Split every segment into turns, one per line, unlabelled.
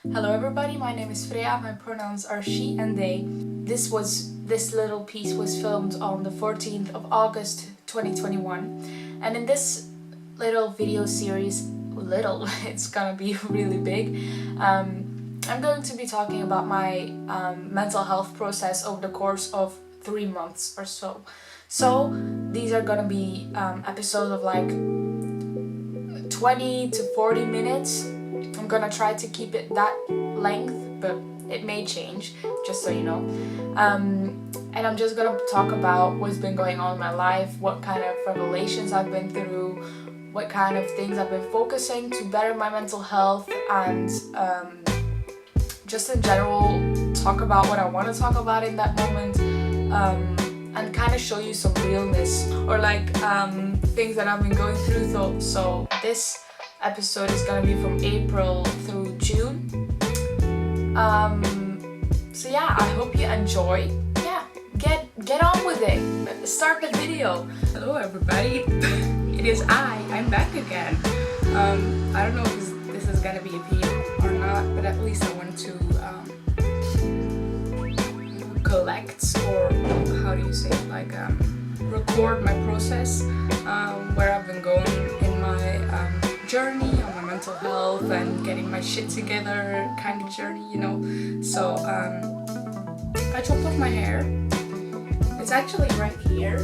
Hello everybody, my name is Freya, my pronouns are she and they. This little piece was filmed on the 14th of August 2021, and in this little video series, it's gonna be really big, I'm going to be talking about my mental health process over the course of 3 months or so. So these are gonna be episodes of like 20 to 40 minutes. I'm gonna try to keep it that length, but it may change, just so you know. And I'm just gonna talk about what's been going on in my life, what kind of revelations I've been through, what kind of things I've been focusing to better my mental health, and just in general talk about what I want to talk about in that moment, and kind of show you some realness or like things that I've been going through. So this episode is gonna be from April through June. So yeah, I hope you enjoy. Yeah, get on with it. Start the video. Hello everybody. It is I'm back again. I don't know if this is gonna be a video or not, but at least I want to collect, or how do you say it, like record my process, where I've been going in my journey on my mental health and getting my shit together kind of journey, you know. So I chopped off my hair. It's actually right here.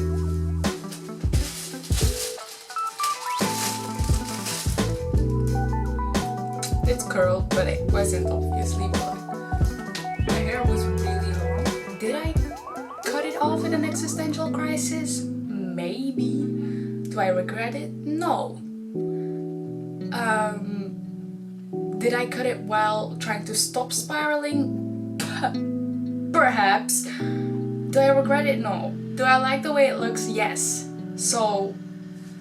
It's curled, but it wasn't obviously, but my hair was really long. Did I cut it off in an existential crisis? Maybe. Do I regret it? No. Did I cut it while trying to stop spiraling? Perhaps. Do I regret it? No. Do I like the way it looks? Yes. So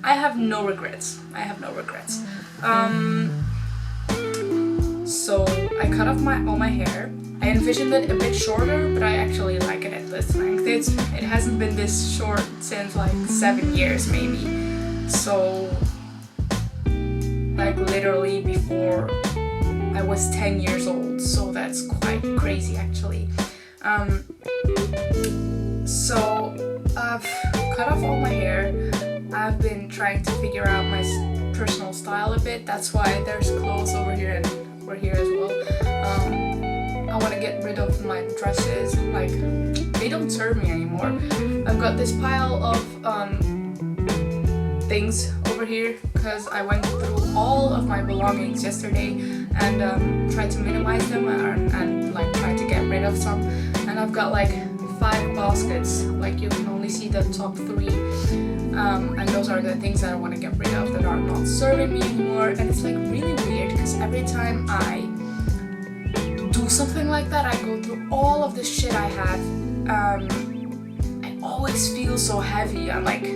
I have no regrets. So I cut off all my hair. I envisioned it a bit shorter, but I actually like it at this length. It hasn't been this short since like 7 years maybe. So like literally before I was 10 years old, so that's quite crazy actually. So I've cut off all my hair. I've been trying to figure out my personal style a bit. That's why there's clothes over here and over here as well. I want to get rid of my dresses, like they don't serve me anymore. I've got this pile of things over here because I went through all of my belongings yesterday and tried to minimize them and like try to get rid of some, and I've got like 5 baskets. Like you can only see the top 3, and those are the things that I want to get rid of that are not serving me anymore. And it's like really weird because every time I do something like that, I go through all of the shit I have, I always feel so heavy. I'm like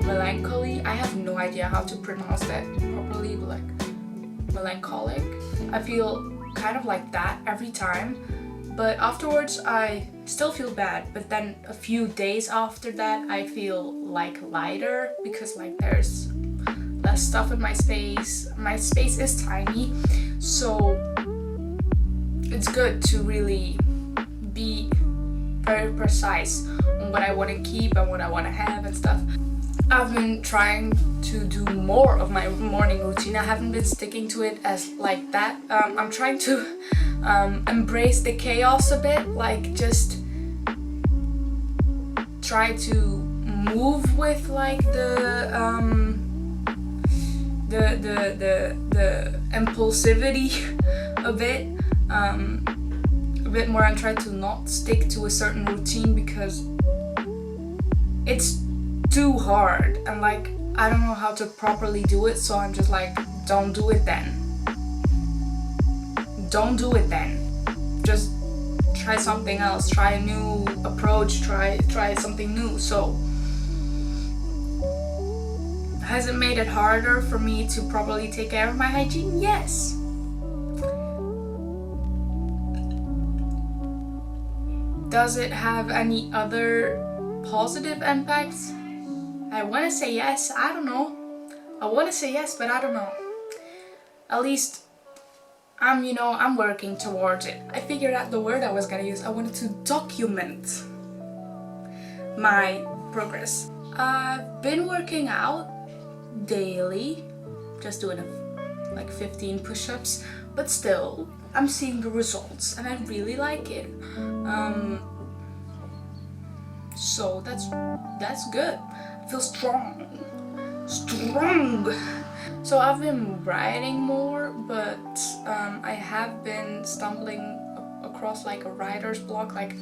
melancholy. I have no idea how to pronounce that properly, but like melancholic. I feel kind of like that every time, but afterwards I still feel bad. But then a few days after that I feel like lighter because like there's less stuff in my space. My space is tiny, so it's good to really be very precise on what I want to keep and what I want to have and stuff. I've been trying to do more of my morning routine. I haven't been sticking to it as like that. I'm trying to embrace the chaos a bit, like just try to move with like the impulsivity a bit more, and try to not stick to a certain routine because it's too hard and like I don't know how to properly do it. So I'm just like, don't do it then. Just try something else, try a new approach, try something new. So has it made it harder for me to properly take care of my hygiene? Yes. Does it have any other positive impacts? I want to say yes. I don't know. I want to say yes, but I don't know. At least I'm working towards it. I figured out the word I was gonna use. I wanted to document my progress. I've been working out daily, just doing like 15 push-ups, but still I'm seeing the results and I really like it. So that's good. I feel strong. So I've been writing more, but I have been stumbling across like a writer's block. Like,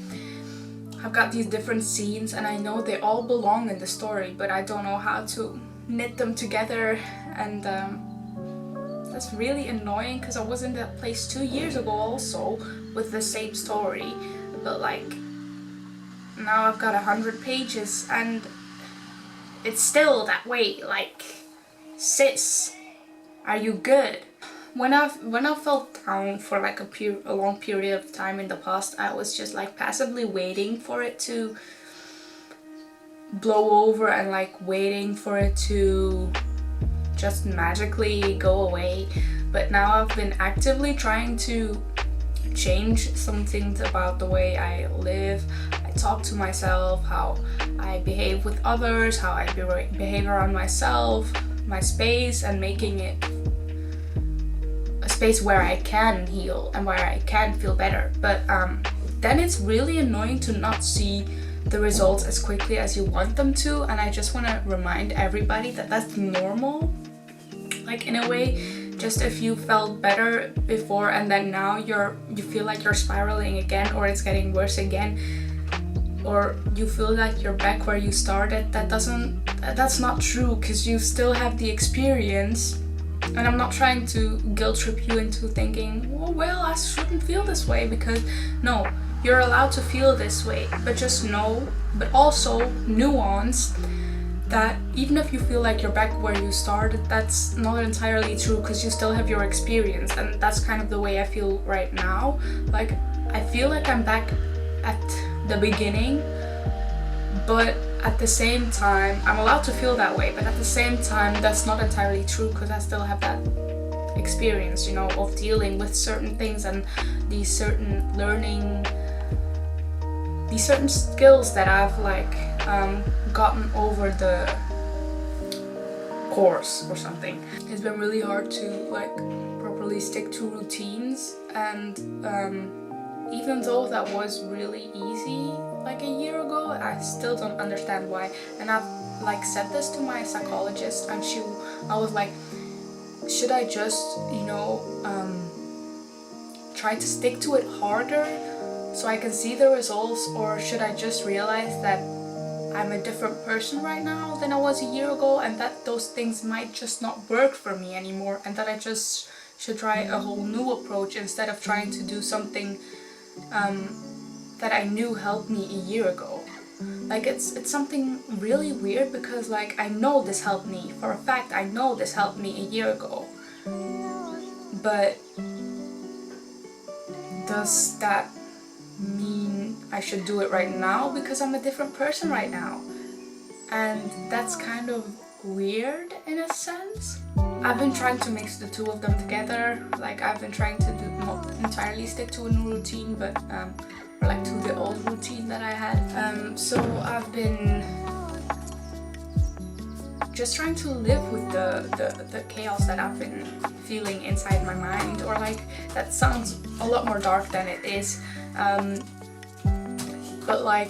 I've got these different scenes and I know they all belong in the story, but I don't know how to knit them together, and that's really annoying because I was in that place 2 years ago also with the same story, but like now I've got 100 pages and it's still that way. Like, sis, are you good? When I felt down for like a long period of time in the past, I was just like passively waiting for it to blow over and like waiting for it to just magically go away. But now I've been actively trying to change some things about the way I live. I talk to myself, how I behave with others, how I behave around myself, my space, and making it a space where I can heal and where I can feel better. But then it's really annoying to not see the results as quickly as you want them to, and I just want to remind everybody that that's normal. Like, in a way, just if you felt better before and then now you feel like you're spiraling again, or it's getting worse again, or you feel like you're back where you started, that's not true, because you still have the experience. And I'm not trying to guilt trip you into thinking, oh, well, I shouldn't feel this way, because no, you're allowed to feel this way, but just know, but also nuance that even if you feel like you're back where you started, that's not entirely true, because you still have your experience. And that's kind of the way I feel right now. Like, I feel like I'm back at the beginning, but at the same time, I'm allowed to feel that way, but at the same time, that's not entirely true, because I still have that experience, of dealing with certain things and these certain skills that I've gotten over the course or something. It's been really hard to properly stick to routines, and even though that was really easy like a year ago, I still don't understand why. And I've said this to my psychologist, and I was like, should I just try to stick to it harder so I can see the results, or should I just realize that I'm a different person right now than I was a year ago, and that those things might just not work for me anymore, and that I just should try a whole new approach instead of trying to do something that I knew helped me a year ago. Like, it's something really weird, because I know this helped me. For a fact, I know this helped me a year ago. But does that mean I should do it right now because I'm a different person right now? And that's kind of weird in a sense. I've been trying to mix the two of them together. I've been trying to not entirely stick to a new routine, but to the old routine that I had. So I've been just trying to live with the chaos that I've been feeling inside my mind, or that sounds a lot more dark than it is. But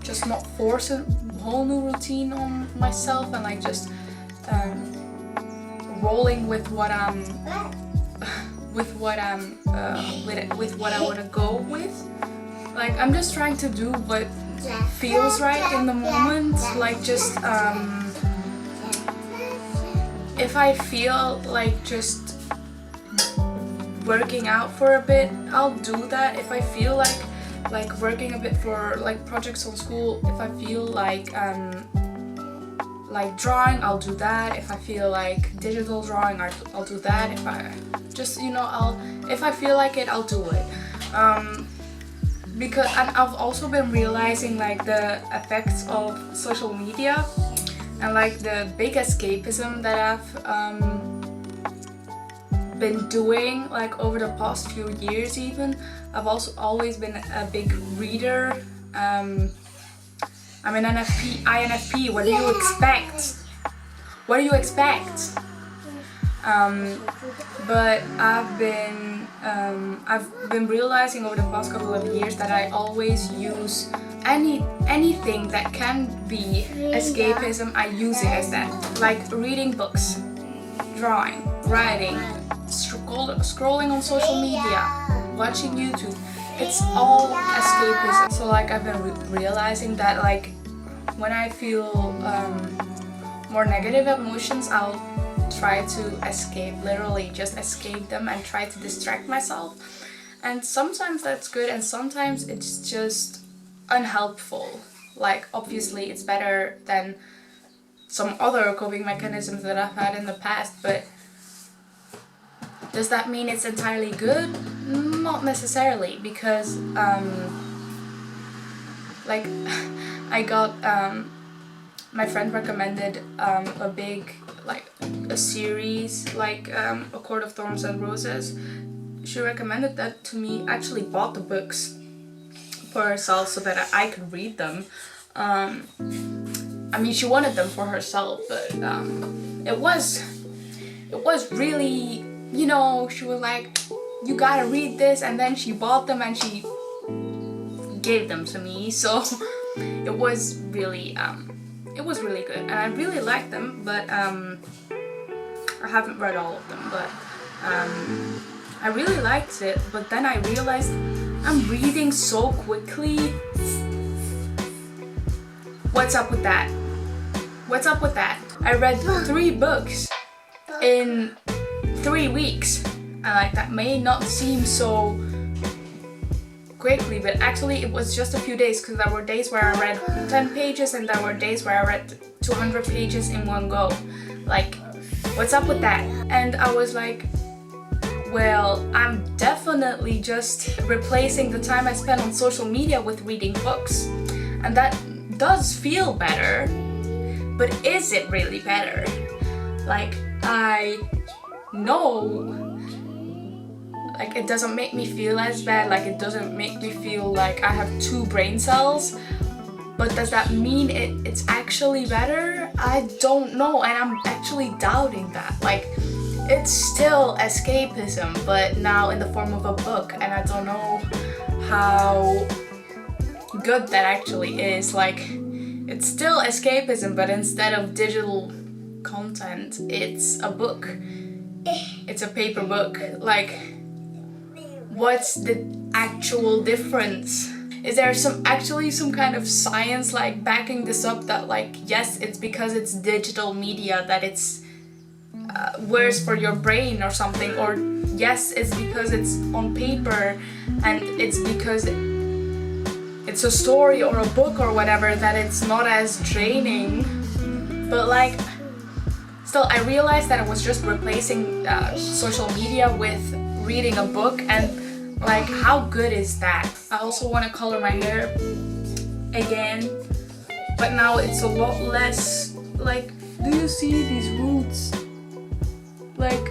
just not force a whole new routine on myself, and just rolling with what I want to go with. I'm just trying to do what feels right in the moment. If I feel just working out for a bit, I'll do that. If I feel like working a bit for projects on school, if I feel like drawing, I'll do that. If I feel like digital drawing, I'll do that. If I just if I feel like it, I'll do it. And I've also been realizing the effects of social media, and the big escapism that I've been doing like over the past few years even. I've also always been a big reader. I'm an INFP. What do you expect? What do you expect? But I've been realizing over the past couple of years that I always use anything that can be escapism. I use it as that, like reading books, drawing, writing, scrolling on social media, watching YouTube. It's all escapism. So like I've been realizing that like when I feel more negative emotions, I'll try to escape, literally just escape them and try to distract myself. And sometimes that's good and sometimes it's just unhelpful. Like obviously it's better than some other coping mechanisms that I've had in the past, but does that mean it's entirely good? Not necessarily, because like I got my friend recommended a big like a series like A Court of Thorns and Roses. She recommended that to me. Actually bought the books for herself so that I could read them. I mean, she wanted them for herself, but it was really, you know, she was like, you gotta read this, and then she bought them and she gave them to me. So it was really good and I really liked them, but I haven't read all of them, but I really liked it. But then I realized I'm reading so quickly. What's up with that? What's up with that? I read 3 books in 3 weeks, and like that may not seem so quickly, but actually it was just a few days, because there were days where I read 10 pages and there were days where I read 200 pages in one go. Like, what's up with that? And I was like, well, I'm definitely just replacing the time I spend on social media with reading books, and that does feel better, but is it really better? Like, I know like it doesn't make me feel as bad, like it doesn't make me feel like I have 2 brain cells, but does that mean it's actually better? I don't know, and I'm actually doubting that. Like, it's still escapism, but now in the form of a book, and I don't know how good that actually is. Like, it's still escapism, but instead of digital content, it's a book. It's a paper book. Like, what's the actual difference? Is there some kind of science like backing this up, that like, yes, it's because it's digital media that it's worse for your brain or something, or yes, it's because it's on paper and it's because it's a story or a book or whatever that it's not as draining? But like, still, I realized that I was just replacing social media with reading a book, and like, how good is that? I also want to color my hair again, but now it's a lot less. Like, do you see these roots? Like,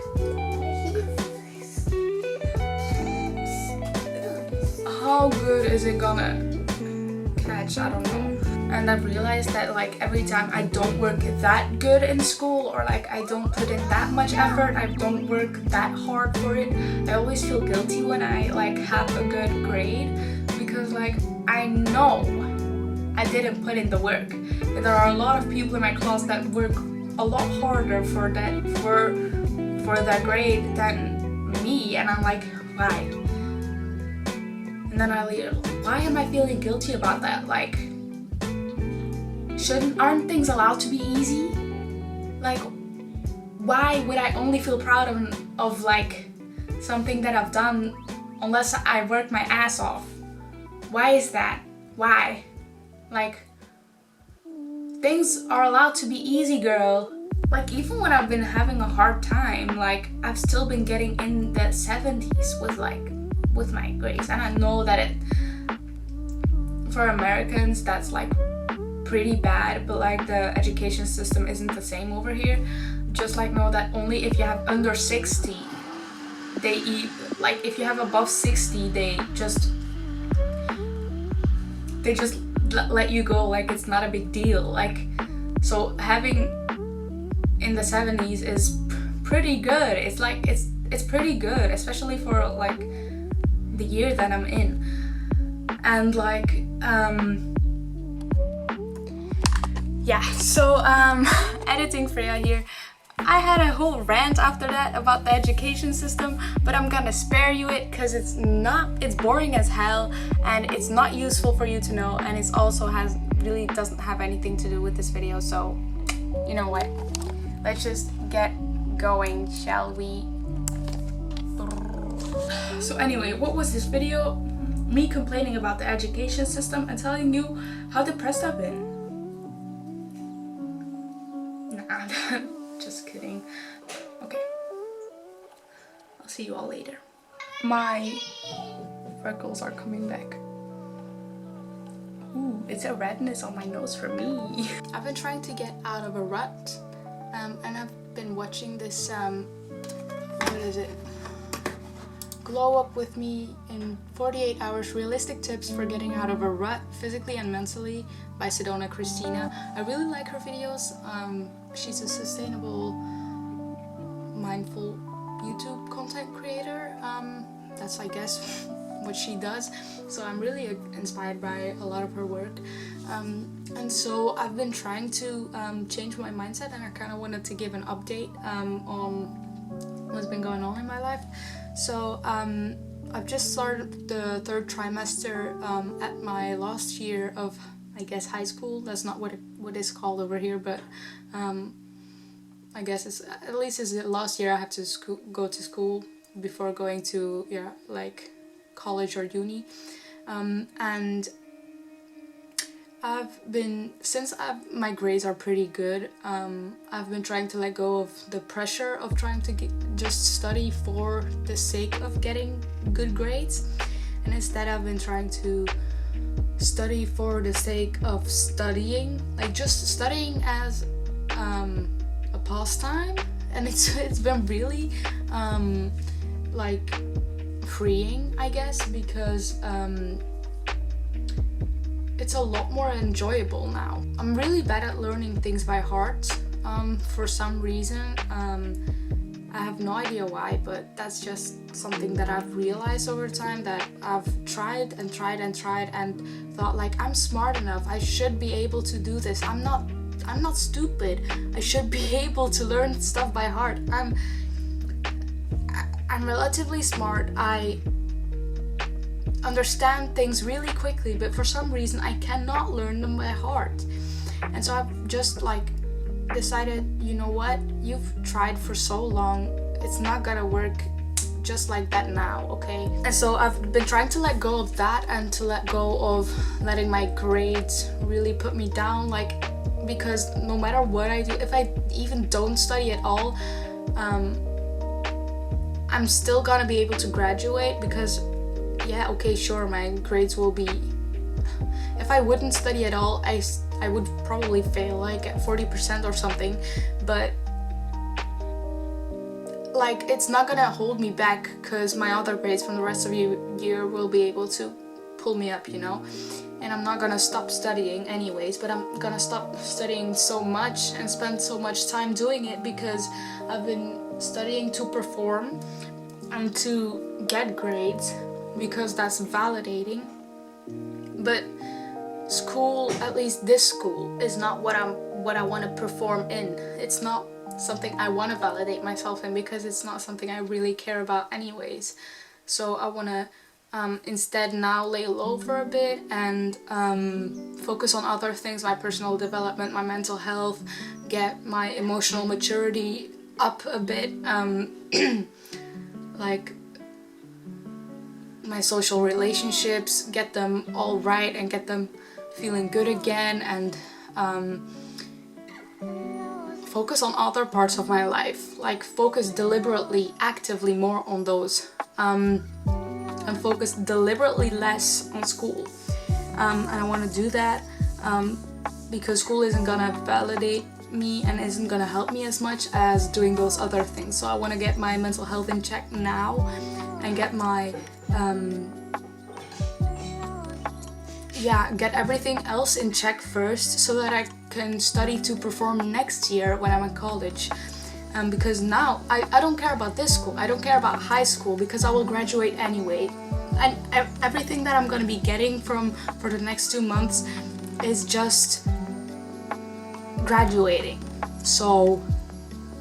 how good is it gonna catch? I don't know. And I've realized that like every time I don't work that good in school, or like I don't put in that much effort, I don't work that hard for it, I always feel guilty when I like have a good grade, because like I know I didn't put in the work. And there are a lot of people in my class that work a lot harder for that grade than me, and I'm like, why? And then why am I feeling guilty about that? Like, aren't things allowed to be easy? Like, why would I only feel proud of like something that I've done unless I work my ass off? Why is that? Why? Like, things are allowed to be easy, girl. Like, even when I've been having a hard time, like, I've still been getting in the 70s with my grades, and I know that for Americans that's like pretty bad, but like the education system isn't the same over here. Just like, know that only if you have under 60 they eat, like if you have above 60, they just let you go, like it's not a big deal. Like, so having in the 70s is pretty good. It's like it's pretty good, especially for like the year that I'm in. And like yeah, so editing Freya here. I had a whole rant after that about the education system, but I'm gonna spare you it because it's boring as hell, and it's not useful for you to know, and it's also really doesn't have anything to do with this video. So you know what, let's just get going, shall we? So anyway, what was this video? Me complaining about the education system and telling you how depressed I've been. Nah, just kidding. Okay, I'll see you all later. My freckles are coming back. Ooh, it's a redness on my nose for me. I've been trying to get out of a rut, and I've been watching this what is it? Glow Up With Me in 48 Hours Realistic Tips for Getting Out of a Rut Physically and Mentally by Sedona Kristina. I really like her videos. She's a sustainable, mindful YouTube content creator. That's, I guess, what she does. So I'm really inspired by a lot of her work. And so I've been trying to change my mindset, and I kind of wanted to give an update on what's been going on in my life. So I've just started the 3rd trimester at my last year of, I guess, high school. That's not what it's called over here, but I guess it's at least it's the last year I have to go to school before going to like college or uni. And my grades are pretty good, I've been trying to let go of the pressure of trying to just study for the sake of getting good grades, and instead I've been trying to study for the sake of studying, like just studying as a pastime, and it's been really like freeing, I guess, because it's a lot more enjoyable now. I'm really bad at learning things by heart for some reason. I have no idea why, but that's just something that I've realized over time, that I've tried and thought like, I'm smart enough, I should be able to do this. I'm not stupid. I should be able to learn stuff by heart. I'm relatively smart. I understand things really quickly, but for some reason I cannot learn them by heart. And so I've just like decided, you know what, you've tried for so long, it's not gonna work just like that now, okay? And so I've been trying to let go of that, and to let go of letting my grades really put me down, like, because no matter what I do, if I even don't study at all, I'm still gonna be able to graduate, because yeah, okay, sure, my grades will be, if I wouldn't study at all, I would probably fail like at 40% or something, but like it's not gonna hold me back, because my other grades from the rest of the year will be able to pull me up, you know? And I'm not gonna stop studying anyways, but I'm gonna stop studying so much and spend so much time doing it, because I've been studying to perform and to get grades, because that's validating. But school, at least this school, is not what I want to perform in. It's not something I want to validate myself in, because it's not something I really care about anyways. So I want to instead now lay low for a bit and focus on other things, my personal development, my mental health, get my emotional maturity up a bit, like my social relationships, get them all right and get them feeling good again, and focus on other parts of my life, like focus deliberately, actively more on those, and focus deliberately less on school. And I want to do that because school isn't gonna validate me and isn't gonna help me as much as doing those other things. So I want to get my mental health in check now and get my get everything else in check first, so that I can study to perform next year when I'm in college. Because now I don't care about this school, I don't care about high school, because I will graduate anyway, and everything that I'm gonna be getting for the next 2 months is just graduating. So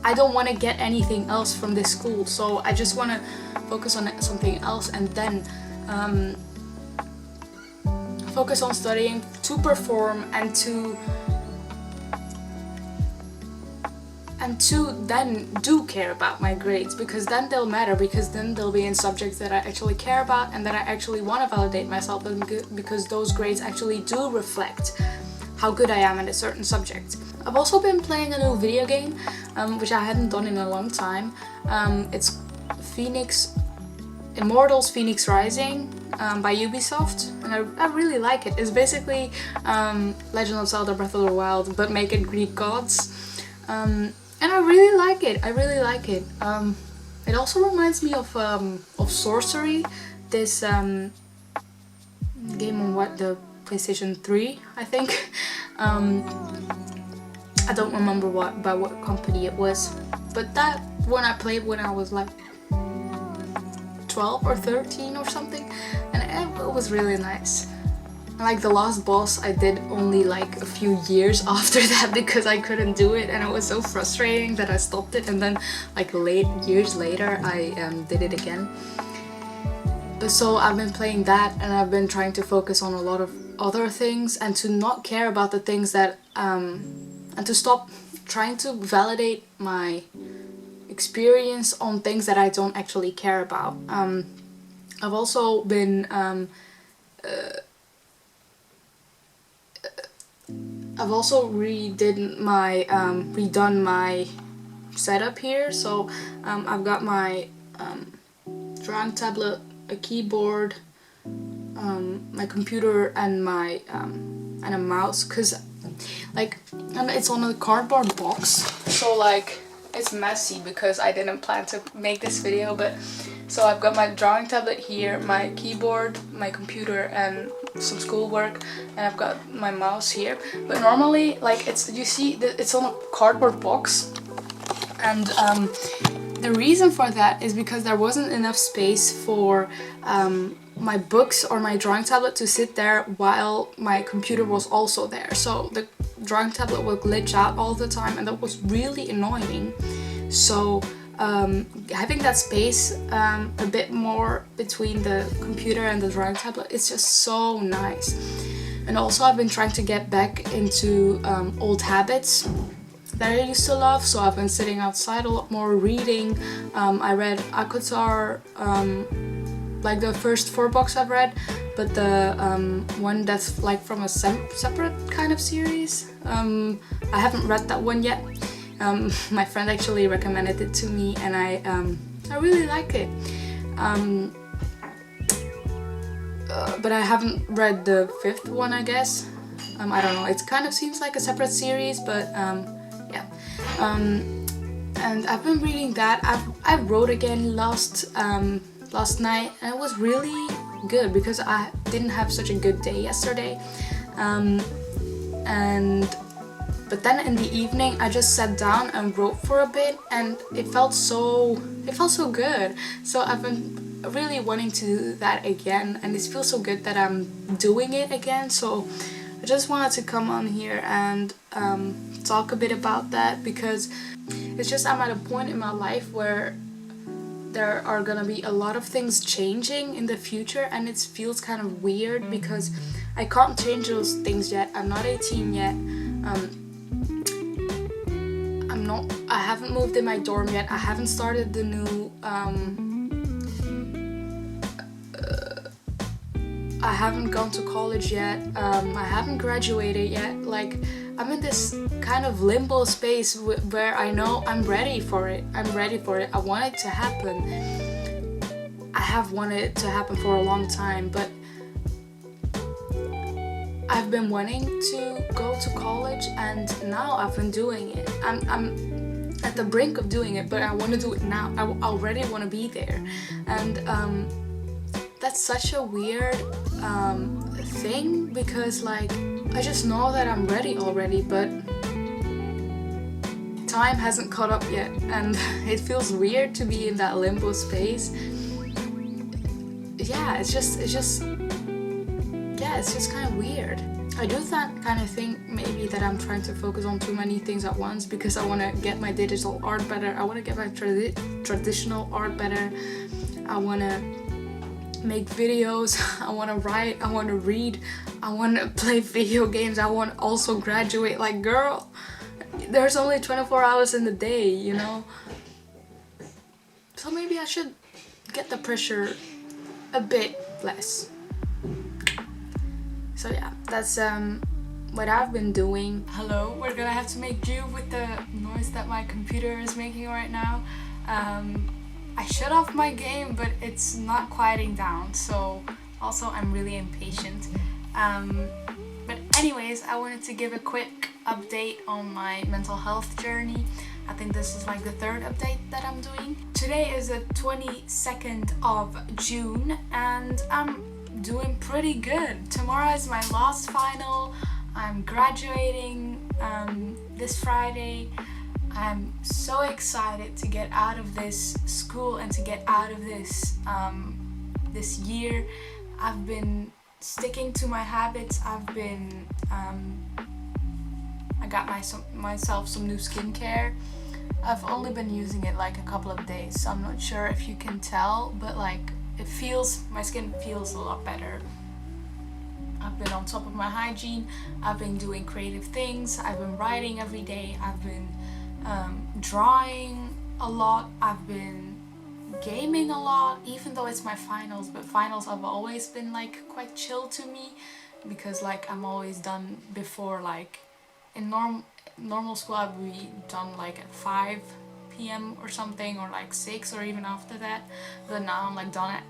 I don't want to get anything else from this school, so I just want to focus on something else, and then focus on studying to perform and to then do care about my grades, because then they'll matter, because then they'll be in subjects that I actually care about and that I actually want to validate myself in, because those grades actually do reflect how good I am at a certain subject. I've also been playing a new video game, which I hadn't done in a long time. It's Immortals Phoenix Rising by Ubisoft, and I really like it. It's basically Legend of Zelda Breath of the Wild, but make it Greek gods. And I really like it. It also reminds me of Sorcery, this game on the PlayStation 3, I think. I don't remember by what company it was, but that one I played when I was like 12 or 13 or something, and it was really nice. Like the last boss I did only like a few years after that, because I couldn't do it and it was so frustrating that I stopped it, and then like years later I did it again. But so I've been playing that, and I've been trying to focus on a lot of other things, and to not care about the things that and to stop trying to validate my experience on things that I don't actually care about. I've also been I've also redone my setup here. So I've got my drawing tablet, a keyboard, my computer, and a mouse, because like it's on a cardboard box, so like it's messy because I didn't plan to make this video. But so I've got my drawing tablet here, my keyboard, my computer, and some schoolwork, and I've got my mouse here. But normally, like it's on a cardboard box, and the reason for that is because there wasn't enough space for my books or my drawing tablet to sit there while my computer was also there. So the drawing tablet would glitch out all the time, and that was really annoying. So having that space a bit more between the computer and the drawing tablet, it's just so nice. And also I've been trying to get back into old habits that I used to love. So I've been sitting outside a lot more, reading. I read Akotar, like the first 4 books I've read, but the one that's like from a separate kind of series, I haven't read that one yet. My friend actually recommended it to me, and I really like it. But I haven't read the 5th one, I guess. I don't know, it kind of seems like a separate series, but yeah. And I've been reading that. I wrote again last night, and it was really good because I didn't have such a good day yesterday. But then in the evening I just sat down and wrote for a bit, and it felt so good. So I've been really wanting to do that again, and it feels so good that I'm doing it again. So I just wanted to come on here and talk a bit about that, because it's just I'm at a point in my life where there are gonna be a lot of things changing in the future, and it feels kind of weird because I can't change those things yet. I'm not 18 yet. I haven't moved in my dorm yet. I haven't started the new I haven't gone to college yet. I haven't graduated yet. Like, I'm in this kind of limbo space where I know I'm ready for it. I want it to happen. I have wanted it to happen for a long time, but I've been wanting to go to college, and now I've been doing it. I'm at the brink of doing it, but I want to do it now. I already want to be there, and that's such a weird thing, because like I just know that I'm ready already, but time hasn't caught up yet, and it feels weird to be in that limbo space. Yeah, it's just kind of weird. I do kind of think maybe that I'm trying to focus on too many things at once, because I want to get my digital art better, I want to get my traditional art better, I want to make videos, I want to write, I want to read, I want to play video games, I want to also graduate. Like, girl, there's only 24 hours in the day, you know? So maybe I should get the pressure a bit less. So yeah, that's what I've been doing. Hello, we're gonna have to make do with the noise that my computer is making right now. I shut off my game, but it's not quieting down, so also I'm really impatient. But anyways, I wanted to give a quick update on my mental health journey. I think this is like the third update that I'm doing. Today is the 22nd of June, and I'm doing pretty good. Tomorrow is my last final. I'm graduating this Friday. I'm so excited to get out of this school and to get out of this this year. I've been sticking to my habits. I've been I got myself some new skincare. I've only been using it like a couple of days, so I'm not sure if you can tell, but like my skin feels a lot better. I've been on top of my hygiene. I've been doing creative things. I've been writing every day. I've been drawing a lot. I've been gaming a lot, even though it's my finals, but finals have always been like quite chill to me, because like I'm always done before, like in normal school I'd be done like at 5 p.m. or something, or like 6, or even after that, but now I'm like done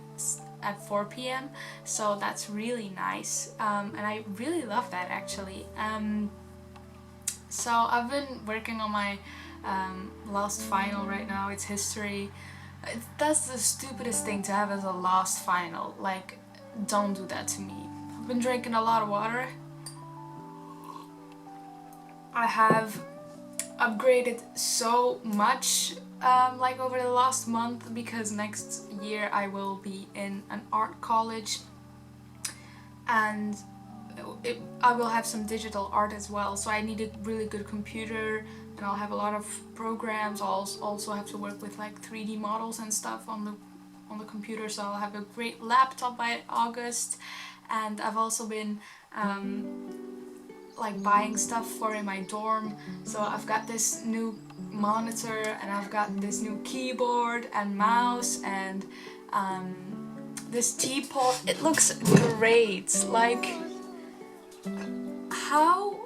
at 4 p.m. so that's really nice, and I really love that actually. So I've been working on my last final right now. It's history. That's the stupidest thing to have as a last final. Like, don't do that to me. I've been drinking a lot of water. I have upgraded so much like over the last month, because next year I will be in an art college, and I will have some digital art as well, so I need a really good computer, and I'll have a lot of programs. I'll also have to work with like 3D models and stuff on the computer, so I'll have a great laptop by August. And I've also been like buying stuff for in my dorm, so I've got this new monitor, and I've got this new keyboard and mouse, and this teapot. It looks great. Like, how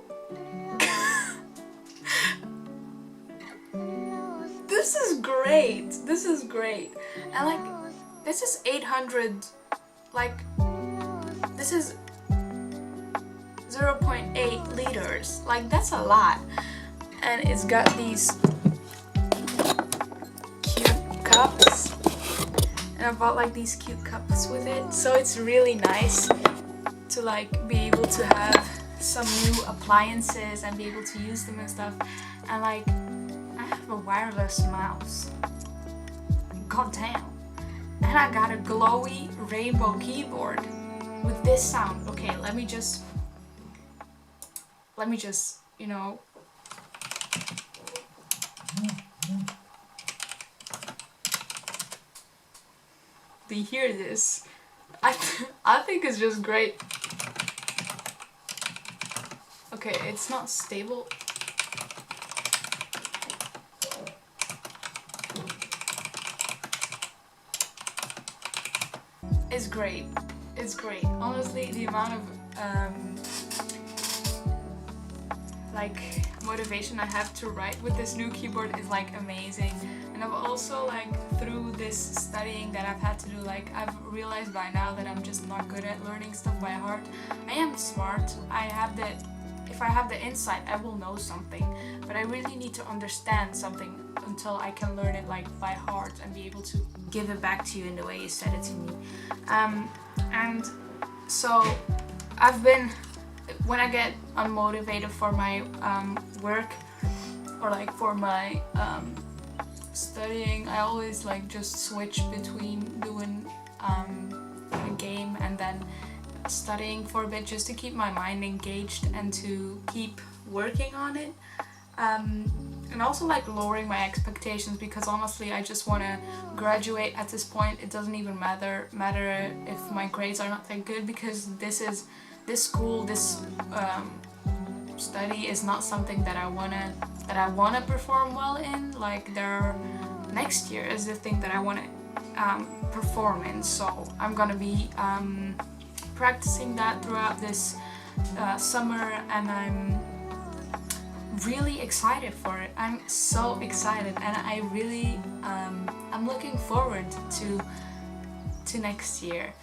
this is great. This is great. And like, this is 800, like this is 0.8 liters. Like, that's a lot. And it's got these cute cups, and I bought like these cute cups with it, so it's really nice to like be able to have some new appliances and be able to use them and stuff. And like, I have a wireless mouse, god damn, and I got a glowy rainbow keyboard with this sound. Okay, let me just, you know, do you hear this? I think it's just great. Okay, it's not stable. It's great. It's great. Honestly, the amount of like motivation I have to write with this new keyboard is like amazing. And I've also like through this studying that I've had to do, like I've realized by now that I'm just not good at learning stuff by heart. I am smart, if I have the insight I will know something, but I really need to understand something until I can learn it like by heart and be able to give it back to you in the way you said it to me. And so I've been, when I get unmotivated for my work or like for my studying, I always like just switch between doing a game and then studying for a bit, just to keep my mind engaged and to keep working on it. And also like lowering my expectations, because honestly I just want to graduate at this point. It doesn't even matter if my grades are not that good, because this school, this study is not something that I wanna perform well in. Like next year is the thing that I want to perform in, so I'm gonna be practicing that throughout this summer, and I'm really excited for it. I'm so excited, and I really I'm looking forward to next year,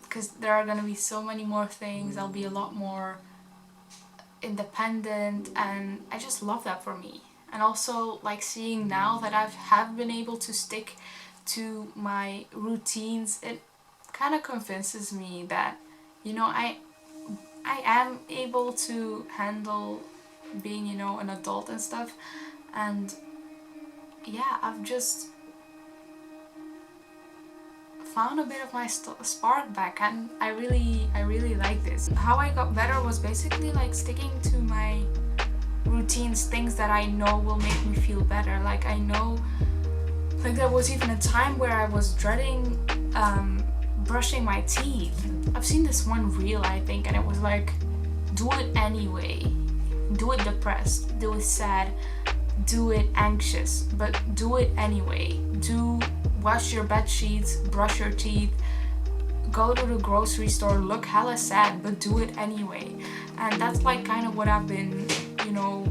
because there are gonna be so many more things. I'll be a lot more independent, and I just love that for me. And also like seeing now that I have been able to stick to my routines, it kind of convinces me that, you know, I am able to handle being, you know, an adult and stuff. And yeah, I've just found a bit of my spark back, and I really like this. How I got better was basically like sticking to my routines, things that I know will make me feel better. Like I know, like there was even a time where I was dreading brushing my teeth. I've seen this one reel, I think, and it was like, do it anyway. Do it depressed, do it sad, do it anxious, but do it anyway. Wash your bed sheets, brush your teeth, go to the grocery store, look hella sad, but do it anyway. And that's like kind of what I've been, you know,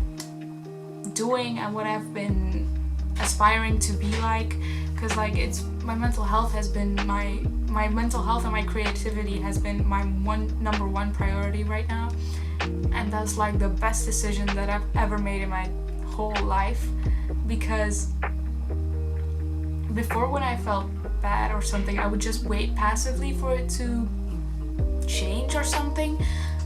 doing, and what I've been aspiring to be like. Because like my mental health has been my mental health and my creativity has been my number one priority right now. And that's like the best decision that I've ever made in my whole life. Because before, when I felt bad or something, I would just wait passively for it to change or something.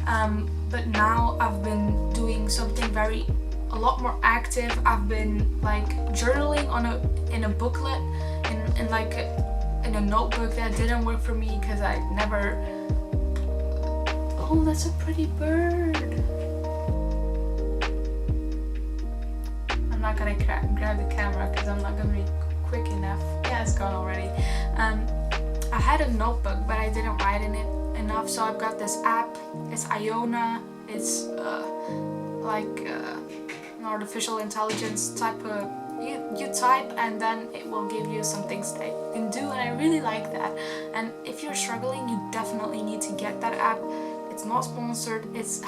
But now I've been doing something a lot more active. I've been like journaling in a booklet, in a notebook. That didn't work for me because I never. Oh, that's a pretty bird. I'm not gonna grab the camera because I'm not gonna be quick enough. Yeah, it's gone already. I had a notebook, but I didn't write in it enough, so I've got this app. It's Iona. It's like an artificial intelligence type of. You type and then it will give you some things that you can do, and I really like that. And if you're struggling, you definitely need to get that app. It's not sponsored. It's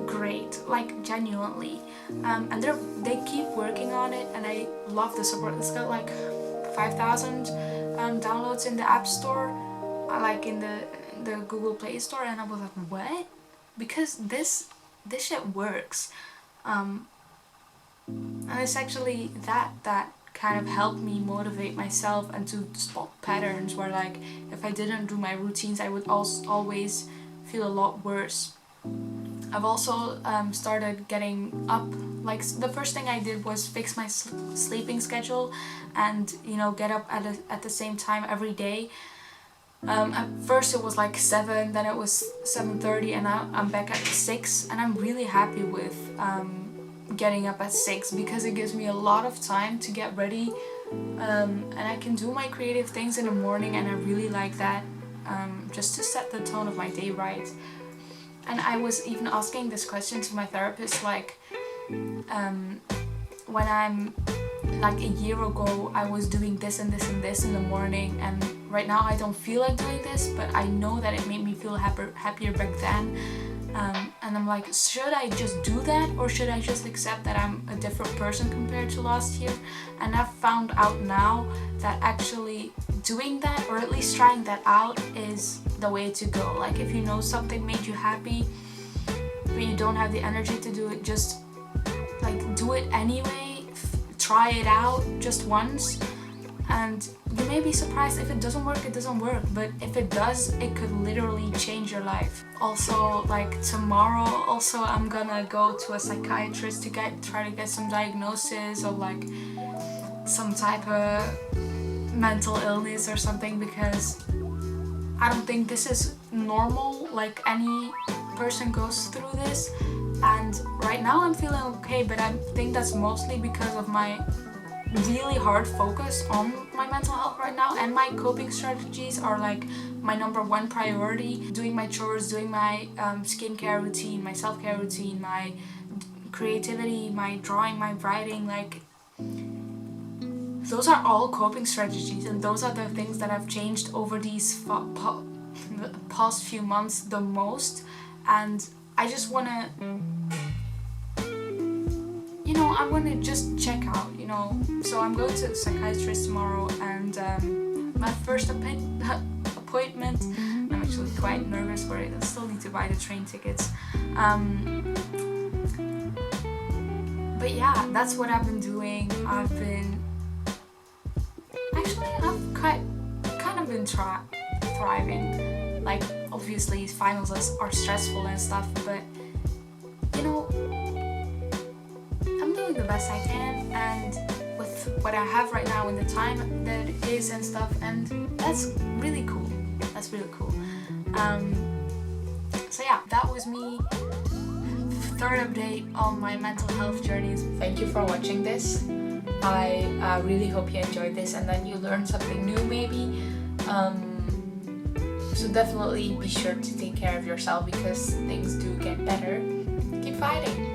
great, like genuinely. And they keep working on it, and I love the support. It's got like 5,000 downloads in the App Store, like in the Google Play Store, and I was like, what? Because this shit works. And it's actually that kind of helped me motivate myself and to spot patterns where, like, if I didn't do my routines, I would always feel a lot worse. I've also started getting up. Like, the first thing I did was fix my sleeping schedule and, you know, get up at the same time every day. At first it was like 7, then it was 7:30, and now I'm back at 6, and I'm really happy with getting up at 6 because it gives me a lot of time to get ready, and I can do my creative things in the morning, and I really like that, just to set the tone of my day right. And I was even asking this question to my therapist, like, when I'm like a year ago I was doing this and this and this in the morning, and right now I don't feel like doing this, but I know that it made me feel happier back then. and I'm like, should I just do that, or should I just accept that I'm a different person compared to last year? And I've found out now that actually doing that, or at least trying that out, is the way to go. Like, if you know something made you happy but you don't have the energy to do it, just like do it anyway. Try it out just once, and you may be surprised. If it doesn't work, it doesn't work, but if it does, it could literally change your life. Also, like tomorrow, I'm gonna go to a psychiatrist to try to get some diagnosis of like some type of mental illness or something, because I don't think this is normal. Like, any person goes through this, and right now I'm feeling okay, but I think that's mostly because of my really hard focus on my mental health right now, and my coping strategies are like my number one priority. Doing my chores, doing my skincare routine, my self-care routine, my creativity, my drawing, my writing, like those are all coping strategies, and those are the things that have changed over these past few months the most. And I just wanna, I wanna just check out, So I'm going to the psychiatrist tomorrow, and my first appointment, I'm actually quite nervous for it. I still need to buy the train tickets. But yeah, that's what I've been doing. I've kind of been thriving. Like, obviously finals are stressful and stuff, but I'm doing the best I can, and with what I have right now and the time that it is and stuff, and that's really cool. So yeah, that was me. Third update on my mental health journeys. Thank you for watching this. I really hope you enjoyed this and that you learned something new maybe. So definitely be sure to take care of yourself, because things do get better. Keep fighting!